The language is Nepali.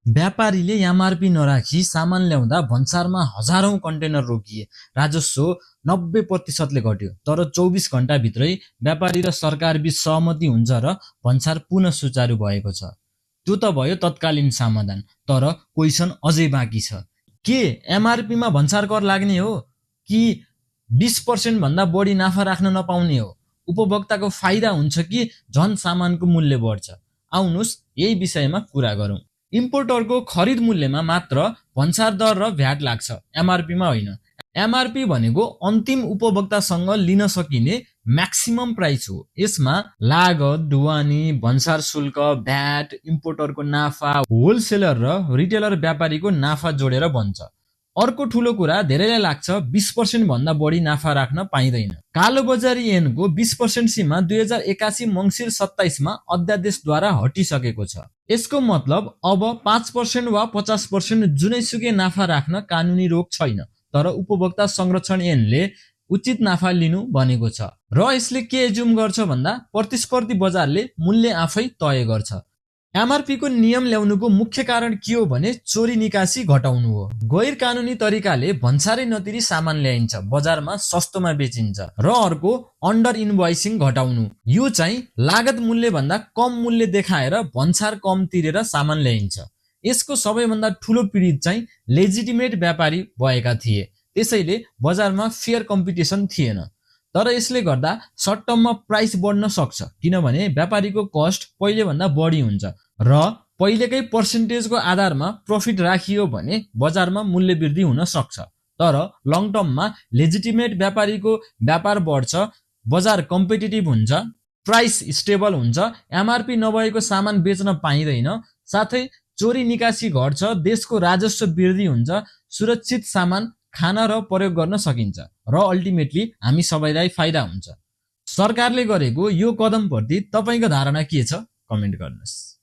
व्यापारीले एमआरपी नराखी सामान ल्याउँदा भन्सारमा हजारौं कन्टेनर रोकिए, राजस्व 90%ले घट्यो। तर 24 घण्टाभित्रै व्यापारी र सरकारबीच सहमति हुन्छ र भन्सार पुनः सुचारू भएको छ। त्यो त भयो तत्कालीन समाधान, तर क्वेसन अझै बाँकी छ। के एमआरपीमा भन्सार कर लाग्ने हो कि 20% भन्दा बढी नाफा राख्न नपाउने हो? उपभोक्ताको फाइदा हुन्छ कि झन सामानको मूल्य बढ्छ? आउनुस् यही विषयमा कुरा गरौँ। इम्पोर्टरको खरिद मूल्यमा मात्र भन्सार दर र भ्याट लाग्छ, एमआरपीमा होइन। एमआरपी भनेको अन्तिम उपभोक्तासँग लिन सकिने म्याक्सिमम प्राइस हो। यसमा लागत, ढुवानी, भन्सार शुल्क, भ्याट, इम्पोर्टरको नाफा, होलसेलर र रिटेलर व्यापारीको नाफा जोडेर बन्छ। अर्को ठूलो कुरा धेरैलाई लाग्छ 20% भन्दा बढी नाफा राख्न पाइँदैन। कालो बजारी ऐनको 20% सीमा 2081 मंसिर 27 मा अध्यादेशद्वारा हटिसकेको छ। यसको मतलब अब 5% वा 50% जुनैसुकै नाफा राख्न कानुनी रोक छैन, तर उपभोक्ता संरक्षण ऐनले उचित नाफा लिनु भनेको छ। र यसले के एज्युम गर्छ भन्दा प्रतिस्पर्धी बजारले मूल्य आफै तय गर्छ। एमआरपी को नियम ल्याउनुको मुख्य कारण के हो भने चोरी निकासी घटाउनु हो। गैर कानुनी तरिकाले भन्सारै नतिरी सामान ल्याइन्छ, बजारमा सस्तोमा बेचिन्छ। र अर्को अन्डर इन्भोइसिङ घटाउनु। यो चाहिँ लागत मूल्य भन्दा कम मूल्य देखाएर भन्सार कम तिरेर सामान ल्याइन्छ। यसको सबैभन्दा ठूलो पीडित चाहिँ लेजिटिमेट व्यापारी भएका थिए। त्यसैले बजारमा फेयर कम्पिटिसन थिएन। तर यसले गर्दा सर्ट टर्ममा प्राइस बढ्न सक्छ, किनभने व्यापारीको कस्ट पहिले भन्दा बढी हुन्छ र पहिलेकै पर्सेन्टेजको आधारमा प्रफिट राखियो भने बजारमा मूल्य वृद्धि हुन सक्छ। तर लङ टर्ममा लेजिटिमेट व्यापारीको व्यापार बढ्छ, बजार कम्पिटिटिभ हुन्छ, प्राइस स्टेबल हुन्छ, एमआरपी नभएको सामान बेच्न पाइँदैन, साथै चोरी निकासी घट्छ, देशको राजस्व वृद्धि हुन्छ, सुरक्षित सामान खान र प्रयोग गर्न सकिन्छ र अल्टिमेटली हामी सबैलाई फाइदा हुन्छ। सरकारले गरेको यो कदमप्रति तपाईको धारणा के छ? कमेन्ट गर्नुस्।